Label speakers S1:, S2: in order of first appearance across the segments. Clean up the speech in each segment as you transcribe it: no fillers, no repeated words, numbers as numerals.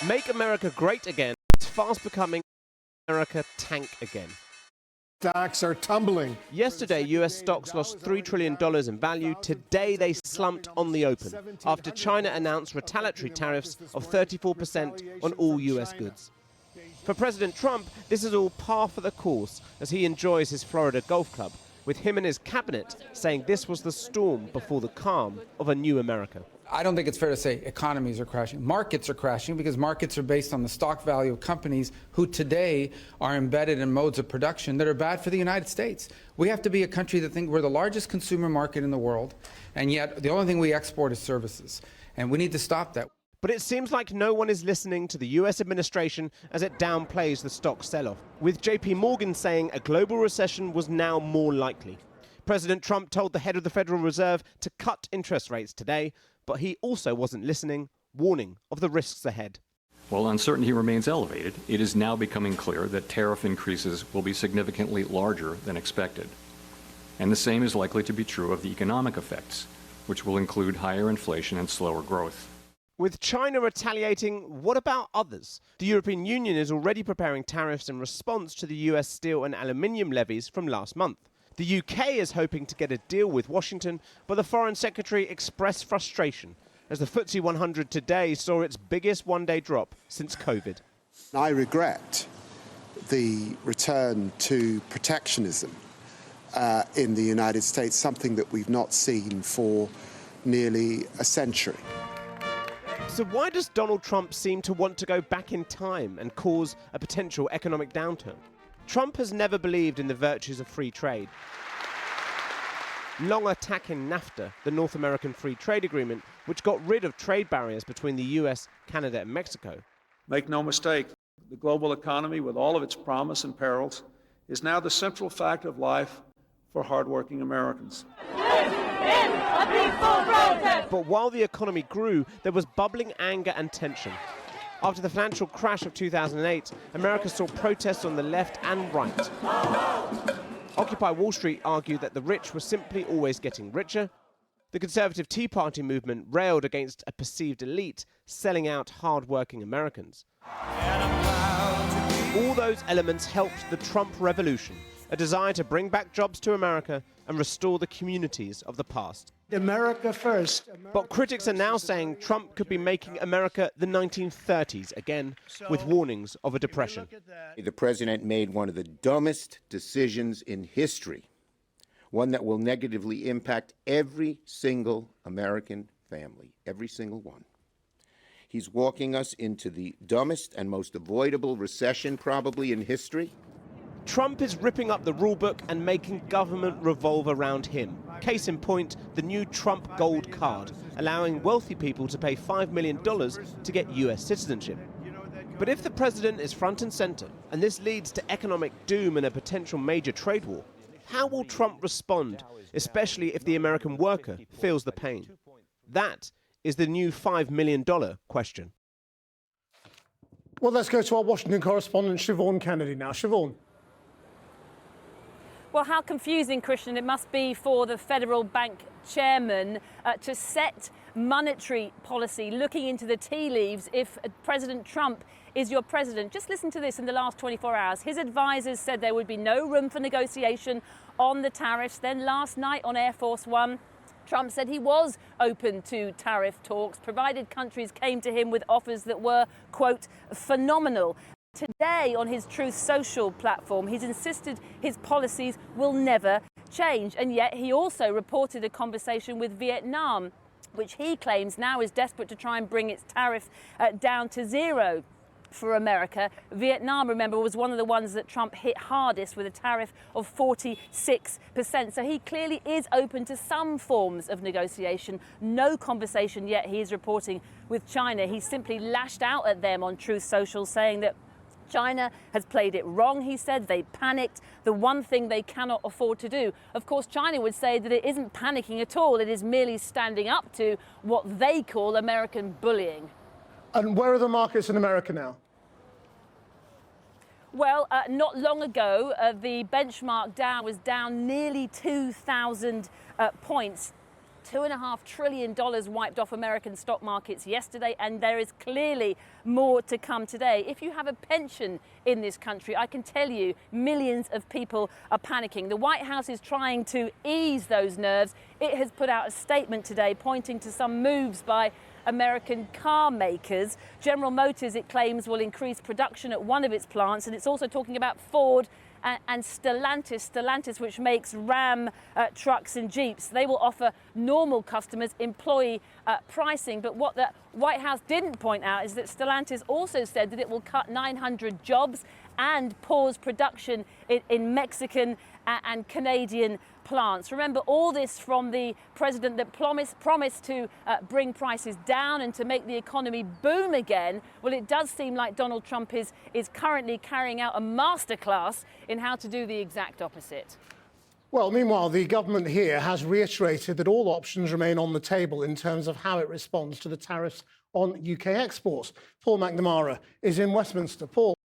S1: Make America great again. It's fast becoming America tank again.
S2: Stocks are tumbling.
S1: Yesterday, US stocks lost $3 trillion in value. Today, they slumped on the open after China announced retaliatory tariffs of 34% on all US goods. For President Trump, this is all par for the course as he enjoys his Florida golf club, with him and his cabinet saying this was the storm before the calm of a new America.
S3: I don't think it's fair to say economies are crashing. Markets are crashing because markets are based on the stock value of companies who today are embedded in modes of production that are bad for the United States. We have to be a country that thinks we're the largest consumer market in the world, and yet the only thing we export is services. And we need to stop that.
S1: But it seems like no one is listening to the US administration as it downplays the stock sell-off, with JP Morgan saying a global recession was now more likely. President Trump told the head of the Federal Reserve to cut interest rates today, but he also wasn't listening, warning of the risks ahead.
S4: While uncertainty remains elevated, it is now becoming clear that tariff increases will be significantly larger than expected. And the same is likely to be true of the economic effects, which will include higher inflation and slower growth.
S1: With China retaliating, what about others? The European Union is already preparing tariffs in response to the US steel and aluminium levies from last month. The UK is hoping to get a deal with Washington, but the Foreign Secretary expressed frustration as the FTSE 100 today saw its biggest one-day drop since COVID.
S5: I regret the return to protectionism in the United States, something that we've not seen for nearly a century.
S1: So why does Donald Trump seem to want to go back in time and cause a potential economic downturn? Trump has never believed in the virtues of free trade. Long attacking NAFTA, the North American Free Trade Agreement, which got rid of trade barriers between the US, Canada and Mexico.
S6: Make no mistake, the global economy, with all of its promise and perils, is now the central fact of life for hardworking Americans.
S1: But while the economy grew, there was bubbling anger and tension. After the financial crash of 2008, America saw protests on the left and right. Occupy Wall Street argued that the rich were simply always getting richer. The conservative Tea Party movement railed against a perceived elite selling out hard-working Americans. All those elements helped the Trump revolution, a desire to bring back jobs to America and restore the communities of the past.
S2: America first.
S1: But critics are now saying Trump could be making America the 1930s again, with warnings of a depression.
S7: The president made one of the dumbest decisions in history, one that will negatively impact every single American family, every single one. He's walking us into the dumbest and most avoidable recession probably in history.
S1: Trump is ripping up the rulebook and making government revolve around him. Case in point, the new Trump Gold Card, allowing wealthy people to pay $5 million to get US citizenship. But if the president is front and center, and this leads to economic doom and a potential major trade war, how will Trump respond, especially if the American worker feels the pain? That is the new $5 million question.
S2: Well, let's go to our Washington correspondent, Siobhan Kennedy now. Siobhan.
S8: Well, how confusing, Christian, it must be for the federal bank chairman to set monetary policy, looking into the tea leaves if President Trump is your president. Just listen to this in the last 24 hours. His advisors said there would be no room for negotiation on the tariffs. Then last night on Air Force One, Trump said he was open to tariff talks, provided countries came to him with offers that were, quote, phenomenal. Today, on his Truth Social platform, he's insisted his policies will never change. And yet he also reported a conversation with Vietnam, which he claims now is desperate to try and bring its tariff down to zero for America. Vietnam, remember, was one of the ones that Trump hit hardest with a tariff of 46%. So he clearly is open to some forms of negotiation. No conversation yet, he is reporting, with China. He simply lashed out at them on Truth Social, saying that China has played it wrong, he said. They panicked. The one thing they cannot afford to do. Of course, China would say that it isn't panicking at all. It is merely standing up to what they call American bullying.
S2: And where are the markets in America now?
S8: Well, not long ago, the benchmark Dow was down nearly 2,000 points. $2.5 trillion wiped off American stock markets yesterday, and there is clearly more to come today. If you have a pension in this country, I can tell you millions of people are panicking. The White House is trying to ease those nerves. It has put out a statement today pointing to some moves by American car makers. General Motors, it claims, will increase production at one of its plants, and it's also talking about Ford and Stellantis, which makes Ram trucks and Jeeps. They will offer normal customers employee pricing. But what the White House didn't point out is that Stellantis also said that it will cut 900 jobs and pause production in Mexican and Canadian plants. Remember, all this from the president that promised to bring prices down and to make the economy boom again. Well, it does seem like Donald Trump is currently carrying out a masterclass in how to do the exact opposite.
S2: Well, meanwhile, the government here has reiterated that all options remain on the table in terms of how it responds to the tariffs on UK exports. Paul McNamara is in Westminster. Paul.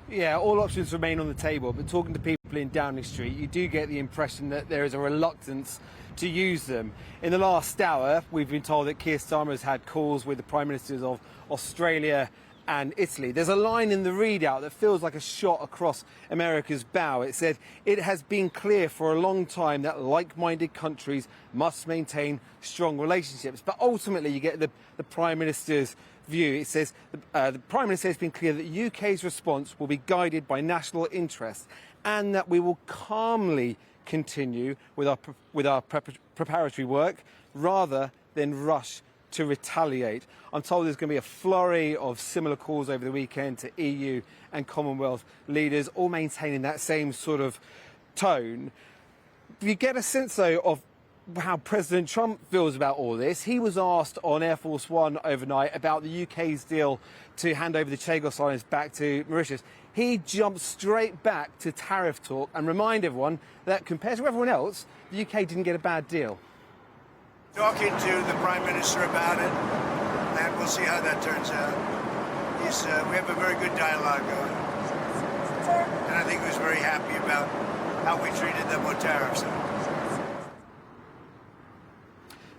S9: Yeah, all options remain on the table, but talking to people in Downing Street, you do get the impression that there is a reluctance to use them. In the last hour, we've been told that Keir Starmer has had calls with the Prime Ministers of Australia and Italy. There's a line in the readout that feels like a shot across America's bow. It said, "It has been clear for a long time that like-minded countries must maintain strong relationships." But ultimately, you get the Prime Minister's view. It says the Prime Minister has been clear that the UK's response will be guided by national interest and that we will calmly continue with our preparatory work rather than rush to retaliate. I'm told there's going to be a flurry of similar calls over the weekend to EU and Commonwealth leaders, all maintaining that same sort of tone. You get a sense, though, of how President Trump feels about all this. He was asked on Air Force One overnight about the UK's deal to hand over the Chagos Islands back to Mauritius. He jumped straight back to tariff talk and reminded everyone that compared to everyone else, the UK didn't get a bad deal.
S10: Talking to the Prime Minister about it, and we'll see how that turns out. We have a very good dialogue going. And I think he was very happy about how we treated them on tariffs.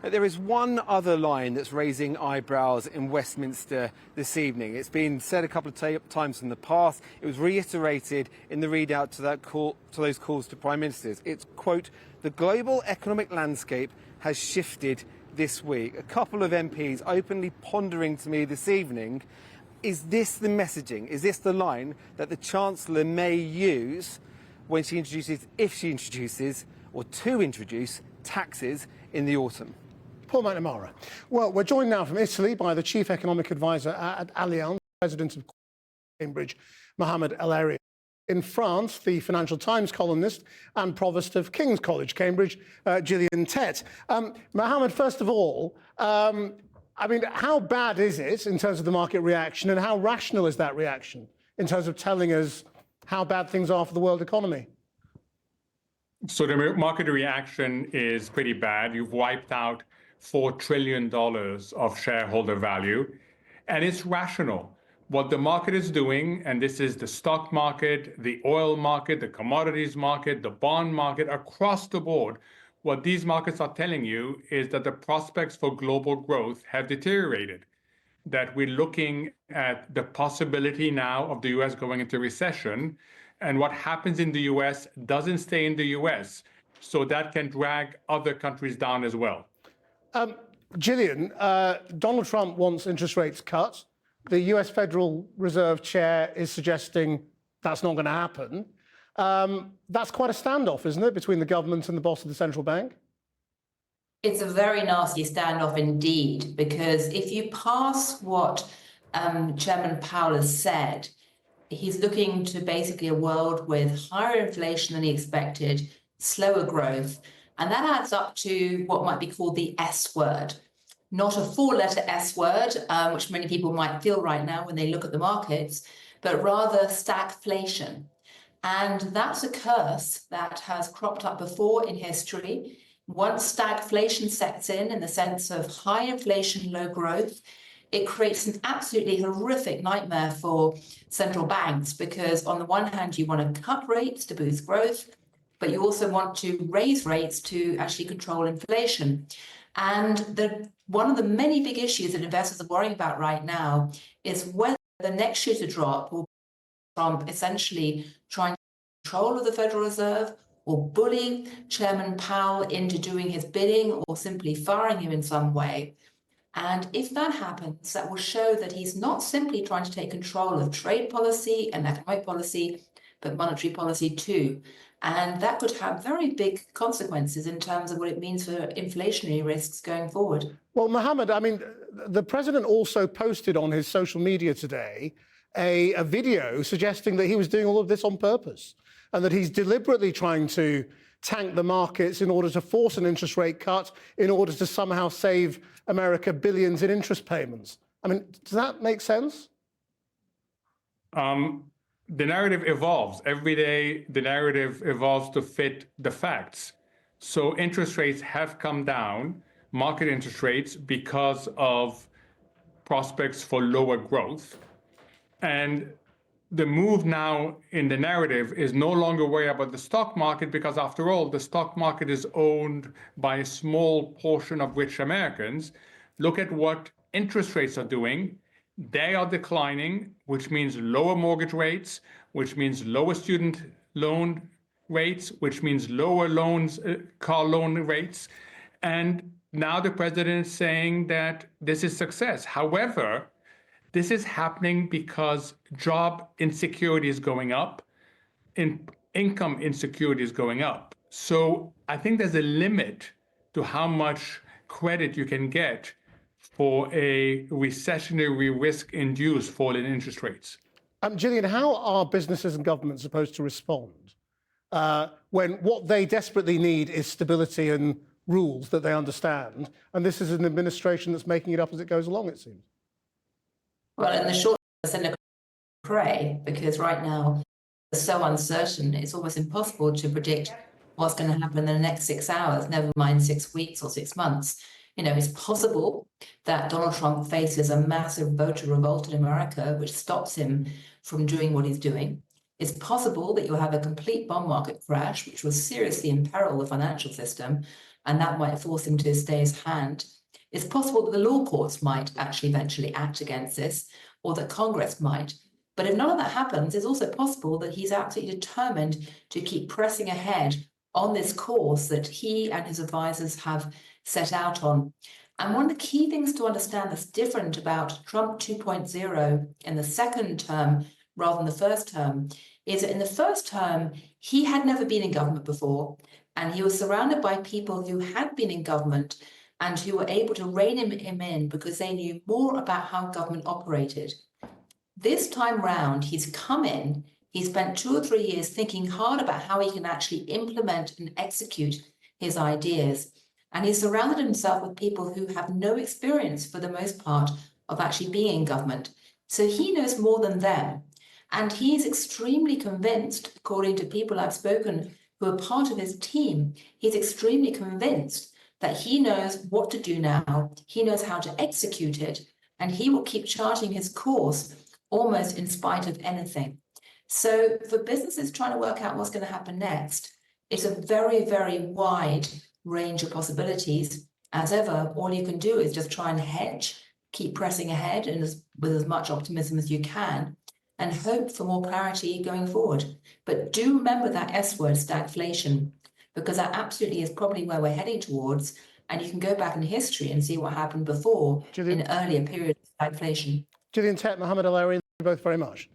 S9: There is one other line that's raising eyebrows in Westminster this evening. It's been said a couple of times in the past. It was reiterated in the readout to those calls to Prime Ministers. It's, quote, "The global economic landscape has shifted this week." A couple of MPs openly pondering to me this evening, is this the messaging? Is this the line that the Chancellor may use when she introduces, if she introduces, or to introduce taxes in the autumn?
S2: Paul McNamara. Well, we're joined now from Italy by the Chief Economic Advisor at Allianz, President of Cambridge, Mohamed El-Erian. In France, the Financial Times columnist and Provost of King's College, Cambridge, Gillian Tett. Mohamed, first of all, I mean, how bad is it in terms of the market reaction, and how rational is that reaction in terms of telling us how bad things are for the world economy?
S11: So the market reaction is pretty bad. You've wiped out $4 trillion of shareholder value, and it's rational. What the market is doing, and this is the stock market, the oil market, the commodities market, the bond market, across the board, what these markets are telling you is that the prospects for global growth have deteriorated, that we're looking at the possibility now of the US going into recession, and what happens in the US doesn't stay in the US, so that can drag other countries down as well.
S2: Gillian, Donald Trump wants interest rates cut. The US Federal Reserve Chair is suggesting that's not going to happen. That's quite a standoff, isn't it, between the government and the boss of the central bank?
S12: It's a very nasty standoff indeed, because if you pass what Chairman Powell has said, he's looking to basically a world with higher inflation than he expected, slower growth, and that adds up to what might be called the S word. Not a four-letter S word, which many people might feel right now when they look at the markets, but rather stagflation. And that's a curse that has cropped up before in history. Once stagflation sets in the sense of high inflation, low growth, it creates an absolutely horrific nightmare for central banks, because on the one hand, you want to cut rates to boost growth. but you also want to raise rates to actually control inflation. And one of the many big issues that investors are worrying about right now is whether the next shoe to drop will be Trump essentially trying to control of the Federal Reserve, or bullying Chairman Powell into doing his bidding, or simply firing him in some way. And if that happens, that will show that he's not simply trying to take control of trade policy and economic policy, but monetary policy too. And that could have very big consequences in terms of what it means for inflationary risks going forward.
S2: Well, Mohammed, I mean, the president also posted on his social media today a video suggesting that he was doing all of this on purpose and that he's deliberately trying to tank the markets in order to force an interest rate cut in order to somehow save America billions in interest payments. I mean, does that make sense?
S11: The narrative evolves. Every day, the narrative evolves to fit the facts. So interest rates have come down, market interest rates, because of prospects for lower growth. And the move now in the narrative is no longer worry about the stock market, because after all, the stock market is owned by a small portion of rich Americans. Look at what interest rates are doing. They are declining, which means lower mortgage rates, which means lower student loan rates, which means lower car loan rates. And now the president is saying that this is success. However, this is happening because job insecurity is going up, income insecurity is going up. So I think there's a limit to how much credit you can get for a recessionary risk-induced fall in interest rates.
S2: Gillian, how are businesses and governments supposed to respond when what they desperately need is stability and rules that they understand, and this is an administration that's making it up as it goes along, it seems?
S12: Well, in the short term, pray, because right now it's so uncertain, it's almost impossible to predict what's going to happen in the next 6 hours, never mind 6 weeks or 6 months. You know, it's possible that Donald Trump faces a massive voter revolt in America, which stops him from doing what he's doing. It's possible that you'll have a complete bond market crash, which will seriously imperil the financial system, and that might force him to stay his hand. It's possible that the law courts might actually eventually act against this, or that Congress might. But if none of that happens, it's also possible that he's absolutely determined to keep pressing ahead on this course that he and his advisors have set out on. And one of the key things to understand that's different about Trump 2.0 in the second term rather than the first term is that in the first term, he had never been in government before, and he was surrounded by people who had been in government and who were able to rein him in because they knew more about how government operated. This time round, he's come in, he spent 2 or 3 years thinking hard about how he can actually implement and execute his ideas. And he's surrounded himself with people who have no experience, for the most part, of actually being in government. So he knows more than them. And he's extremely convinced, according to people I've spoken who are part of his team, he's extremely convinced that he knows what to do now, he knows how to execute it, and he will keep charting his course almost in spite of anything. So for businesses trying to work out what's going to happen next, it's a very, very wide range of possibilities. As ever, all you can do is just try and hedge, keep pressing ahead and with as much optimism as you can, and hope for more clarity going forward. But do remember that S word, stagflation, because that absolutely is probably where we're heading towards. And you can go back in history and see what happened before in earlier periods of stagflation.
S2: Gillian Tett, Mohammed El-Erian, thank you both very much.